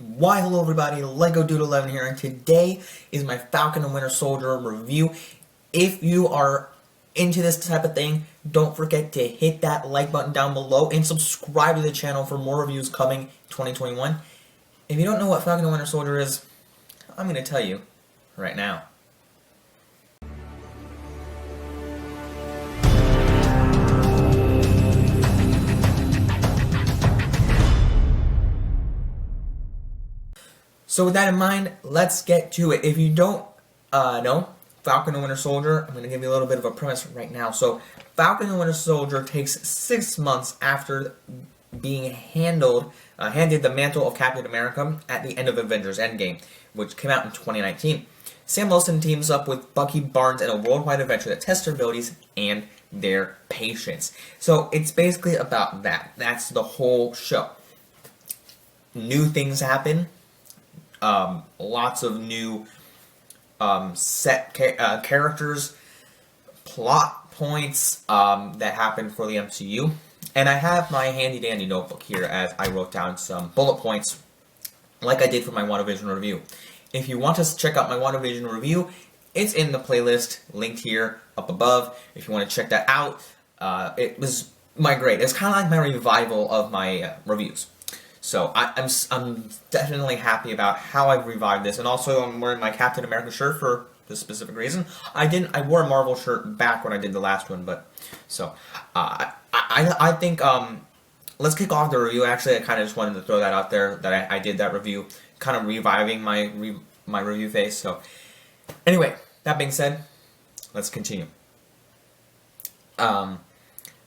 Why hello everybody, Lego Dude 11 here, and today is my Falcon and Winter Soldier review. If you are into this type of thing, don't forget to hit that like button down below and subscribe to the channel for more reviews coming 2021. If you don't know what Falcon and Winter Soldier is, I'm going to tell you right now. So with that in mind, let's get to it. If you don't know Falcon and Winter Soldier, I'm going to give you a little bit of a premise right now. So Falcon and Winter Soldier takes 6 months after being handed the mantle of Captain America at the end of Avengers Endgame, which came out in 2019. Sam Wilson teams up with Bucky Barnes in a worldwide adventure that tests their abilities and their patience. So it's basically about that. That's the whole show. New things happen. Lots of new characters, plot points that happen for the MCU. And I have my handy-dandy notebook here as I wrote down some bullet points like I did for my WandaVision review. If you want to check out my WandaVision review, it's in the playlist linked here up above. If you want to check that out, it was my grade. It's kind of like my revival of my reviews. So I'm definitely happy about how I've revived this, and also I'm wearing my Captain America shirt for this specific reason. I wore a Marvel shirt back when I did the last one, but so I think let's kick off the review. Actually, I kind of just wanted to throw that out there that I did that review, kind of reviving my review phase. So anyway, that being said, let's continue.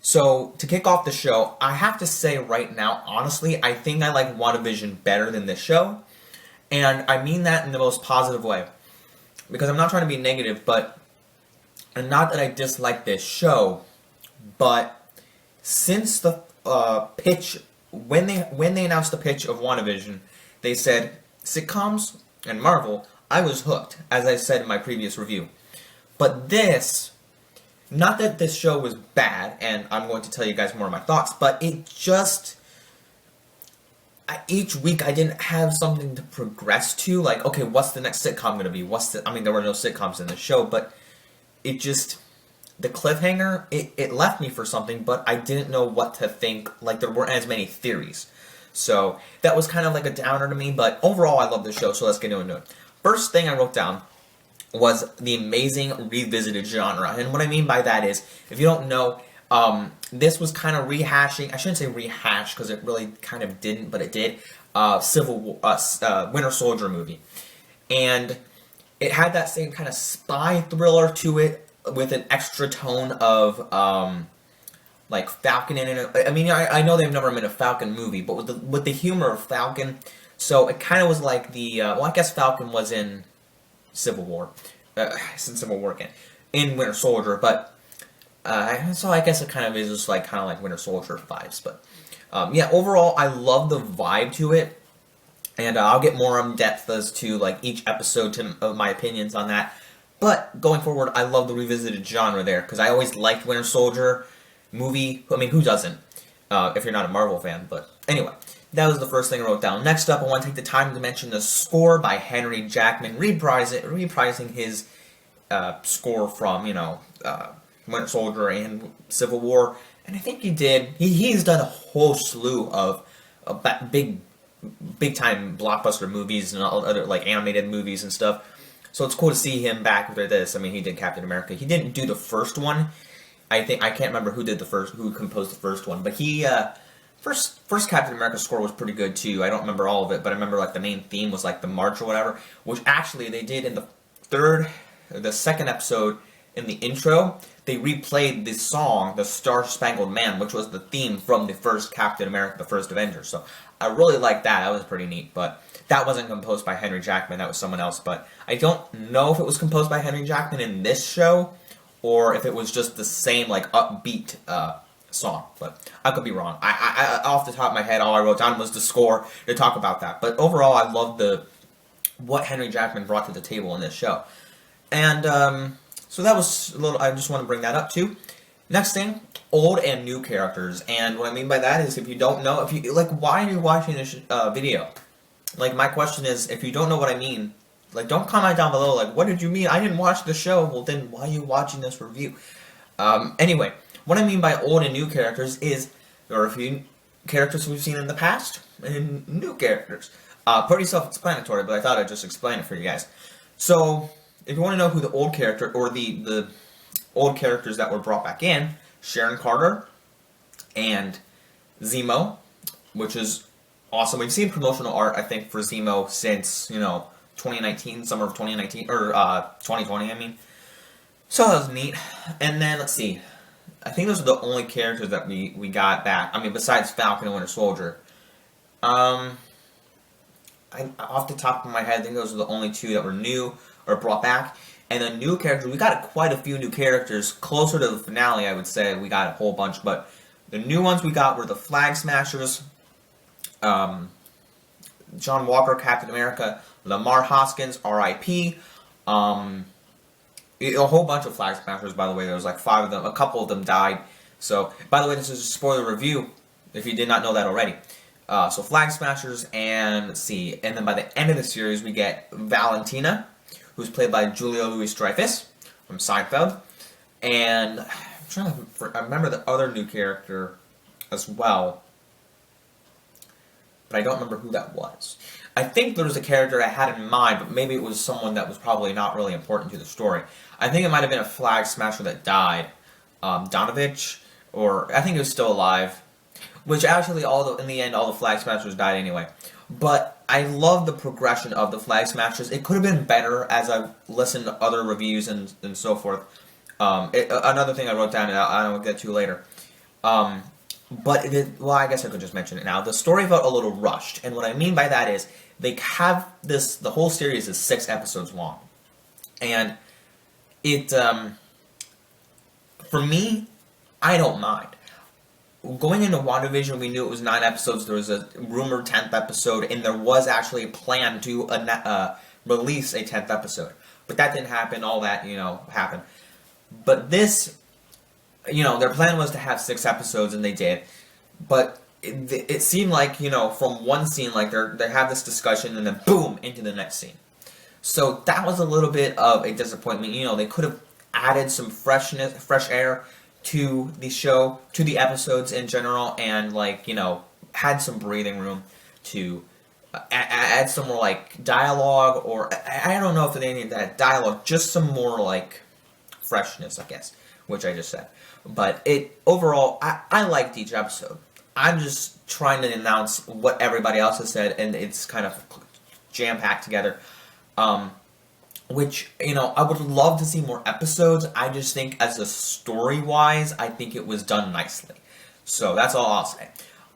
So, to kick off the show, I have to say right now, honestly, I think I like WandaVision better than this show. And I mean that in the most positive way. Because I'm not trying to be negative, and not that I dislike this show, but since the pitch, when they announced the pitch of WandaVision, they said, sitcoms and Marvel, I was hooked, as I said in my previous review. But this... Not that this show was bad, and I'm going to tell you guys more of my thoughts, but it just... Each week I didn't have something to progress to, like, okay, what's the next sitcom going to be? I mean, there were no sitcoms in the show, but it just... The cliffhanger, it left me for something, but I didn't know what to think, like, there weren't as many theories. So, that was kind of like a downer to me, but overall I love this show, so let's get into it. First thing I wrote down was the amazing revisited genre. And what I mean by that is, if you don't know, this was kind of rehashing, I shouldn't say rehash because it really kind of didn't, but it did, Winter Soldier movie. And it had that same kind of spy thriller to it with an extra tone of, like, Falcon in it. I mean, I know they've never made a Falcon movie, but with the humor of Falcon, so it kind of was like the, well, I guess Falcon was in Civil War, again, in Winter Soldier, but, so I guess it kind of is just like, kind of like Winter Soldier vibes, but, yeah, overall, I love the vibe to it, and I'll get more in depth as to, like, each episode of my opinions on that, but, going forward, I love the revisited genre there, because I always liked Winter Soldier movie. I mean, who doesn't, if you're not a Marvel fan, but, anyway. That was the first thing I wrote down. Next up, I want to take the time to mention the score by Henry Jackman, reprising his score from, you know, Winter Soldier and Civil War. And I think he's done a whole slew of big time blockbuster movies and all other, like, animated movies and stuff. So it's cool to see him back with this. I mean, he did Captain America. He didn't do the first one. I can't remember who composed the first one, but he, First Captain America score was pretty good too. I don't remember all of it, but I remember, like, the main theme was, like, the march or whatever, which actually they did in the second episode in the intro. They replayed this song, the Star Spangled Man, which was the theme from the first Captain America, the first Avengers. So I really liked that. That was pretty neat, but that wasn't composed by Henry Jackman. That was someone else, but I don't know if it was composed by Henry Jackman in this show or if it was just the same, like, upbeat song, but I could be wrong. I off the top of my head, all I wrote down was the score to talk about that. But overall, I love what Henry Jackman brought to the table in this show. And so that was a little. I just want to bring that up too. Next thing, old and new characters. And what I mean by that is, if you don't know, why are you watching this video? like, my question is, if you don't know what I mean, like, don't comment down below, like, what did you mean? I didn't watch the show. Well, then why are you watching this review? Anyway, what I mean by old and new characters is there are a few characters we've seen in the past and new characters. Pretty self-explanatory, but I thought I'd just explain it for you guys. So, if you want to know who the old character, or the old characters that were brought back in, Sharon Carter and Zemo, which is awesome. We've seen promotional art, I think, for Zemo since, 2019, summer of 2019, or 2020, I mean. So that was neat. And then, let's see. I think those are the only characters that we got back. I mean, besides Falcon and Winter Soldier. Off the top of my head, I think those are the only two that were new or brought back. And the new characters, we got quite a few new characters. Closer to the finale, I would say, we got a whole bunch. But the new ones we got were the Flag Smashers, John Walker, Captain America, Lamar Hoskins, R.I.P., a whole bunch of Flag Smashers, by the way. There was like 5 of them. A couple of them died. So, by the way, this is a spoiler review, if you did not know that already. So, Flag Smashers, and let's see. And then by the end of the series, we get Valentina, who's played by Julia Louis-Dreyfus from Seinfeld. And I'm trying to remember the other new character as well, but I don't remember who that was. I think there was a character I had in mind, but maybe it was someone that was probably not really important to the story. I think it might have been a Flag Smasher that died. Donovich, or I think he was still alive. Which actually, in the end, all the Flag Smashers died anyway. But I love the progression of the Flag Smashers. It could have been better as I listened to other reviews and so forth. Another thing I wrote down, and I will get to later. But, well, I guess I could just mention it now. The story felt a little rushed, and what I mean by that is, they have this, the whole series is 6 episodes long. And it, for me, I don't mind. Going into WandaVision, we knew it was 9 episodes, there was a rumored 10th episode, and there was actually a plan to release a 10th episode. But that didn't happen, all that, happened. But this, their plan was to have 6 episodes, and they did. But it seemed like, from one scene, like they have this discussion, and then boom, into the next scene. So that was a little bit of a disappointment. They could have added some fresh air to the show, to the episodes in general, and, had some breathing room to add some more, dialogue, or I don't know if they needed that dialogue, just some more, freshness, I guess, which I just said. But overall, I liked each episode. I'm just trying to announce what everybody else has said, and it's kind of jam-packed together. Which, I would love to see more episodes. I just think, as a story-wise, I think it was done nicely. So, that's all I'll say.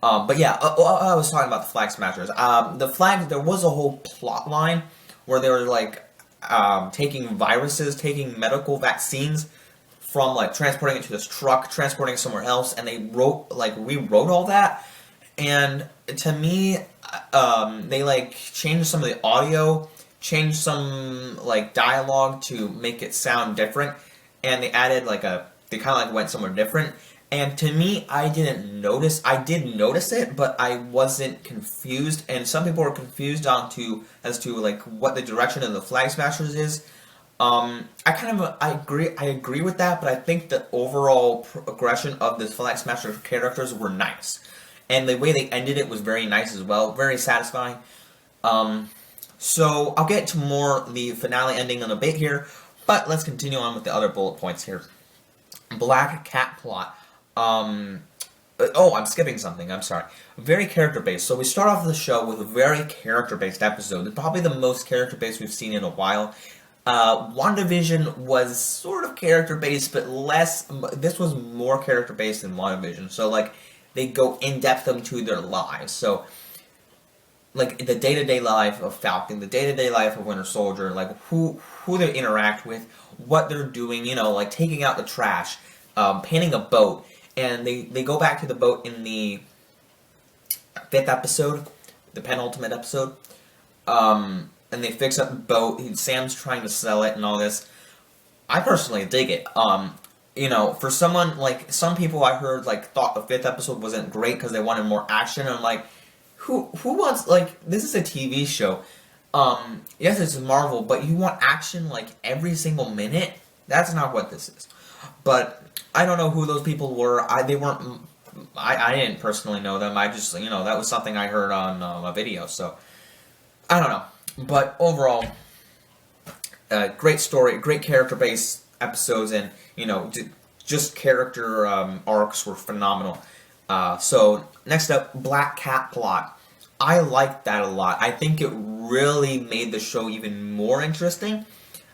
But yeah, I was talking about the Flag Smashers. There was a whole plot line where they were, taking viruses, taking medical vaccines from, transporting it to this truck, transporting it somewhere else, and they rewrote all that. And to me, they, changed some of the audio, changed some, dialogue to make it sound different, and they added, they kind of, went somewhere different. And to me, I did notice it, but I wasn't confused, and some people were confused as to what the direction of the Flag Smashers is. I agree with that, but I think the overall progression of the Flag Smasher characters were nice. And the way they ended it was very nice as well, very satisfying. So, I'll get to more the finale ending in a bit here, but let's continue on with the other bullet points here. Black Cat plot. I'm skipping something, I'm sorry. Very character-based. So we start off the show with a very character-based episode. Probably the most character-based we've seen in a while. WandaVision was sort of character-based, but less. This was more character-based than WandaVision. So, they go in-depth into their lives. So, the day-to-day life of Falcon, the day-to-day life of Winter Soldier, who they interact with, what they're doing, taking out the trash, painting a boat. And they go back to the boat in the 5th episode, the penultimate episode, and they fix up the boat. Sam's trying to sell it and all this. I personally dig it. For someone, some people I heard, thought the 5th episode wasn't great because they wanted more action. And I'm like, who wants, like, this is a TV show. Yes, it's Marvel, but you want action like every single minute? That's not what this is. But I don't know who those people were. They weren't. I didn't personally know them. I just, that was something I heard on a video. So I don't know. But overall, great story, great character-based episodes, and just character arcs were phenomenal. So next up, Black Cat plot. I liked that a lot. I think it really made the show even more interesting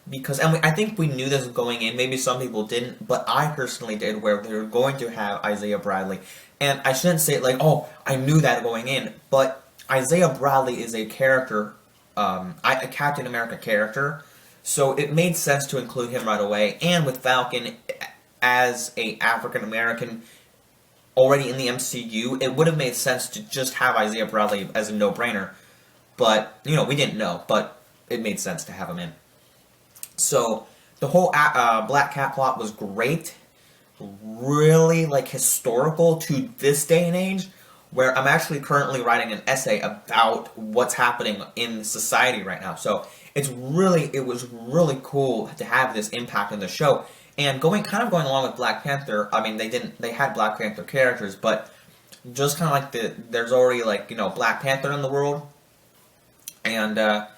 because, and I think we knew this going in. Maybe some people didn't, but I personally did, where they were going to have Isaiah Bradley. And I shouldn't say it like, oh, I knew that going in, but Isaiah Bradley is a character, a Captain America character, so it made sense to include him right away. And with Falcon as a African American already in the MCU, it would have made sense to just have Isaiah Bradley as a no-brainer. But, we didn't know, but it made sense to have him in. So, the whole Black Cat plot was great. Really, historical to this day and age, where I'm actually currently writing an essay about what's happening in society right now. So, it was really cool to have this impact on the show. And going along with Black Panther, I mean, they had Black Panther characters, but just kind of there's already, Black Panther in the world, and, the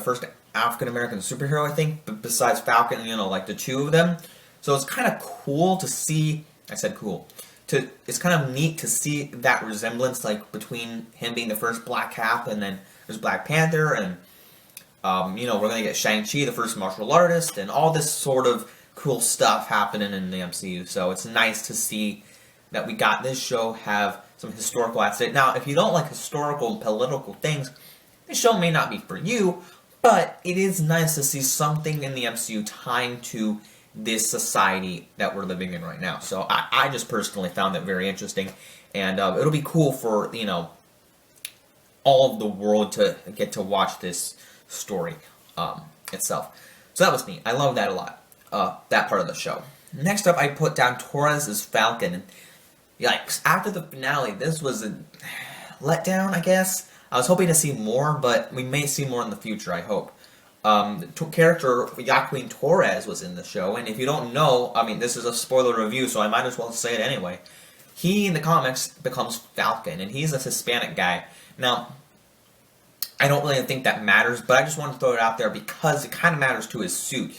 first African-American superhero, I think, besides Falcon, the two of them. So it's kind of cool to see, I said cool, it's kind of neat to see that resemblance, between him being the first Black Cap, and then there's Black Panther, and, we're going to get Shang-Chi, the first martial artist, and all this sort of cool stuff happening in the MCU. So it's nice to see that we got this show have some historical aspects. Now, if you don't like historical and political things, this show may not be for you, but it is nice to see something in the MCU tying to this society that we're living in right now. So I just personally found it very interesting, and it'll be cool for, all of the world to get to watch this story itself. So that was neat. I love that a lot, that part of the show. Next up, I put down Torres as Falcon. And, yikes, after the finale, this was a letdown, I guess. I was hoping to see more, but we may see more in the future, I hope. The character Joaquin Torres was in the show, and if you don't know, I mean, this is a spoiler review, so I might as well say it anyway. He, in the comics, becomes Falcon, and he's a Hispanic guy. Now, I don't really think that matters, but I just want to throw it out there because it kind of matters to his suit.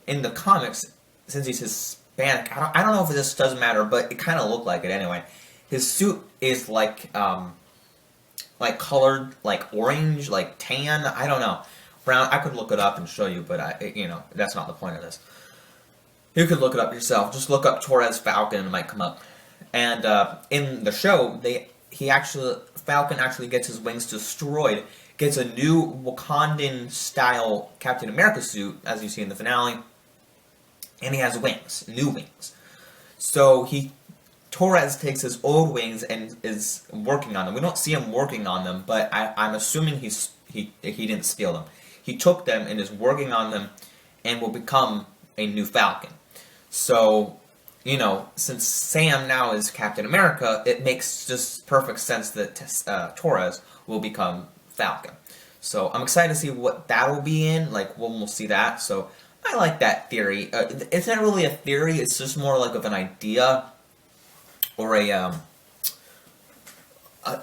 In the comics, since he's Hispanic, I don't know if this does matter, but it kind of looked like it anyway. His suit is colored, orange, tan, I don't know. Brown, I could look it up and show you, but that's not the point of this. You could look it up yourself. Just look up Torres Falcon and it might come up. And in the show, Falcon actually gets his wings destroyed, gets a new Wakandan-style Captain America suit, as you see in the finale, and he has wings, new wings. So Torres takes his old wings and is working on them. We don't see him working on them, but I'm assuming he didn't steal them. He took them and is working on them and will become a new Falcon. So, since Sam now is Captain America, it makes just perfect sense that Torres will become Falcon. So I'm excited to see what that will be in, when we'll see that. So I like that theory. It's not really a theory, it's just more of an idea, or a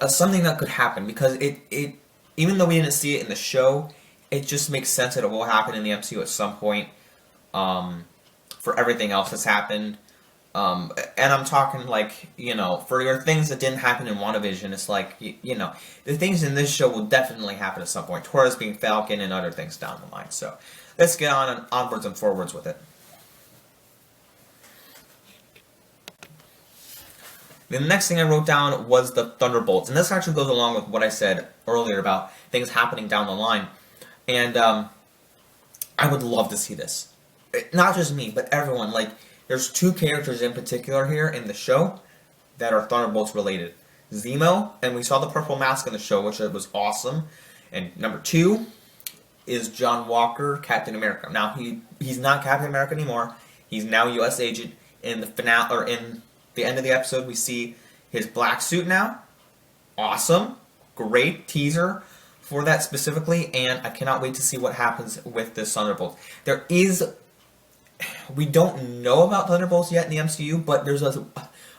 something that could happen, because it even though we didn't see it in the show, it just makes sense that it will happen in the MCU at some point, for everything else that's happened. And I'm talking for your things that didn't happen in WandaVision, it's the things in this show will definitely happen at some point. Torres being Falcon and other things down the line. So let's get onwards and forwards with it. The next thing I wrote down was the Thunderbolts, and this actually goes along with what I said earlier about things happening down the line. And I would love to see this. Not just me, but everyone. There's two characters in particular here in the show that are Thunderbolts related. Zemo, and we saw the purple mask in the show, which was awesome. And number two is John Walker, Captain America. Now, he's not Captain America anymore. He's now U.S. agent. In the finale, or in the end of the episode, we see his black suit now. Awesome. great teaser for that specifically, and I cannot wait to see what happens with this Thunderbolt. We don't know about Thunderbolts yet in the MCU, but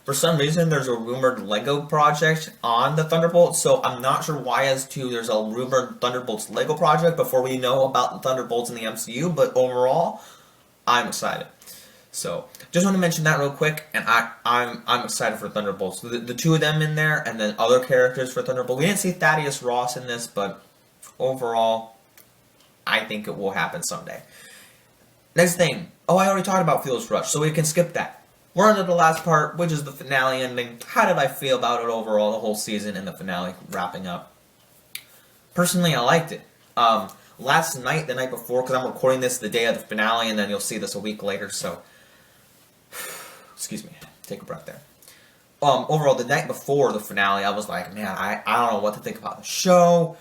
for some reason there's a rumored Lego project on the Thunderbolts, so I'm not sure why as to there's a rumored Thunderbolts Lego project before we know about the Thunderbolts in the MCU, but overall, I'm excited. So, just want to mention that real quick, and I'm excited for Thunderbolts. The two of them in there, and then other characters for Thunderbolt. We didn't see Thaddeus Ross in this, but overall, I think it will happen someday. Next thing. Oh, I already talked about Feels Rush, so we can skip that. We're on to the last part, which is the finale ending. How did I feel about it overall, the whole season, and the finale wrapping up? Personally, I liked it. Last night, the night before, because I'm recording this the day of the finale, and then you'll see this a week later, so... Excuse me. Take a breath there. Overall, the night before the finale, I was like, man, I don't know what to think about the show.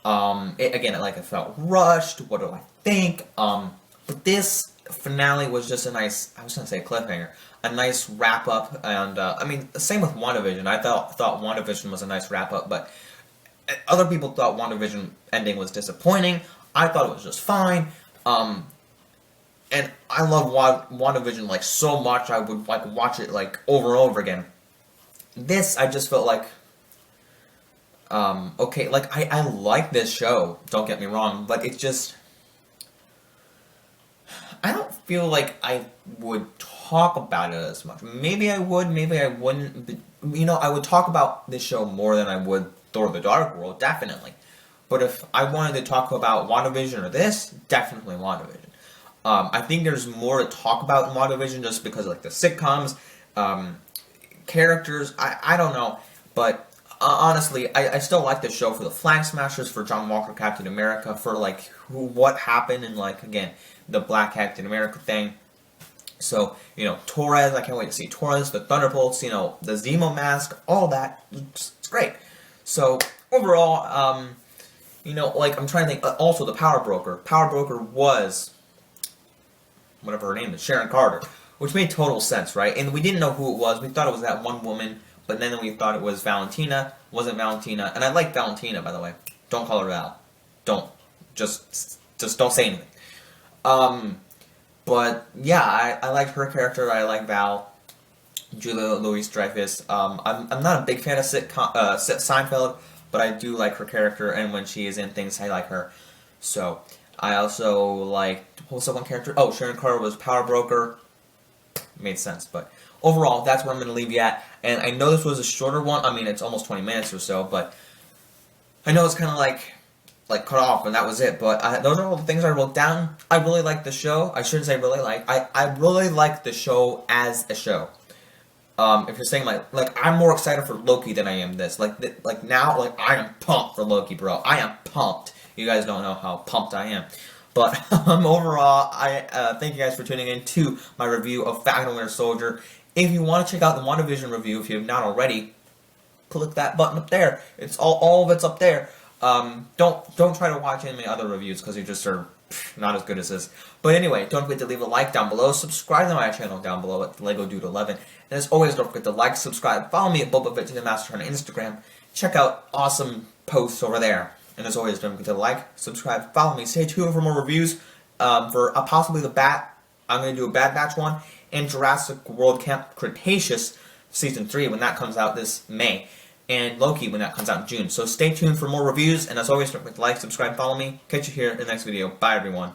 It felt rushed. What do I think? But this finale was just a nice, I was going to say cliffhanger, a nice wrap up, and, same with WandaVision. I thought WandaVision was a nice wrap up, but other people thought WandaVision ending was disappointing. I thought it was just fine. And I love WandaVision, so much, I would, watch it, over and over again. This, I just felt like, okay, I like this show, don't get me wrong, but it's just, I don't feel like I would talk about it as much. Maybe I would, maybe I wouldn't, but, I would talk about this show more than I would Thor the Dark World, definitely. But if I wanted to talk about WandaVision or this, definitely WandaVision. I think there's more to talk about in WandaVision just because, the sitcoms, characters, I don't know. But, honestly, I still like this show for the Flag Smashers, for John Walker, Captain America, for, what happened in, again, the Black Captain America thing. So, Torres, I can't wait to see Torres, the Thunderbolts, the Zemo mask, all that. It's great. So, overall, I'm trying to think, also the Power Broker. Power Broker was... whatever her name is, Sharon Carter, which made total sense, right? And we didn't know who it was. We thought it was that one woman, but then we thought it was Valentina. Wasn't Valentina, and I like Valentina, by the way. Don't call her Val. Don't. Just don't say anything. But yeah, I like her character. I like Val, Julia Louis-Dreyfus. I'm not a big fan of Seinfeld, but I do like her character, and when she is in things, I like her. So. I also liked, what was that one character? Oh, Sharon Carter was Power Broker. Made sense, but overall, that's where I'm going to leave you at. And I know this was a shorter one. It's almost 20 minutes or so, but I know it's kind of cut off, and that was it. But those are all the things I wrote down. I really like the show. I shouldn't say really like. I really like the show as a show. If you're saying, I'm more excited for Loki than I am this. Now, I am pumped for Loki, bro. I am pumped. You guys don't know how pumped I am. But overall, I thank you guys for tuning in to my review of Falcon and Winter Soldier. If you want to check out the WandaVision review, if you have not already, click that button up there. It's all of it's up there. Don't try to watch any of my other reviews because they just are not as good as this. But anyway, don't forget to leave a like down below. Subscribe to my channel down below at LegoDude11. And as always, don't forget to like, subscribe, follow me at BobaFett on Instagram. Check out awesome posts over there. And as always, don't forget to like, subscribe, follow me. Stay tuned for more reviews for possibly the Bat. I'm going to do a Bad Batch one. And Jurassic World Camp Cretaceous Season 3 when that comes out this May. And Loki when that comes out in June. So stay tuned for more reviews. And as always, don't forget to like, subscribe, follow me. Catch you here in the next video. Bye, everyone.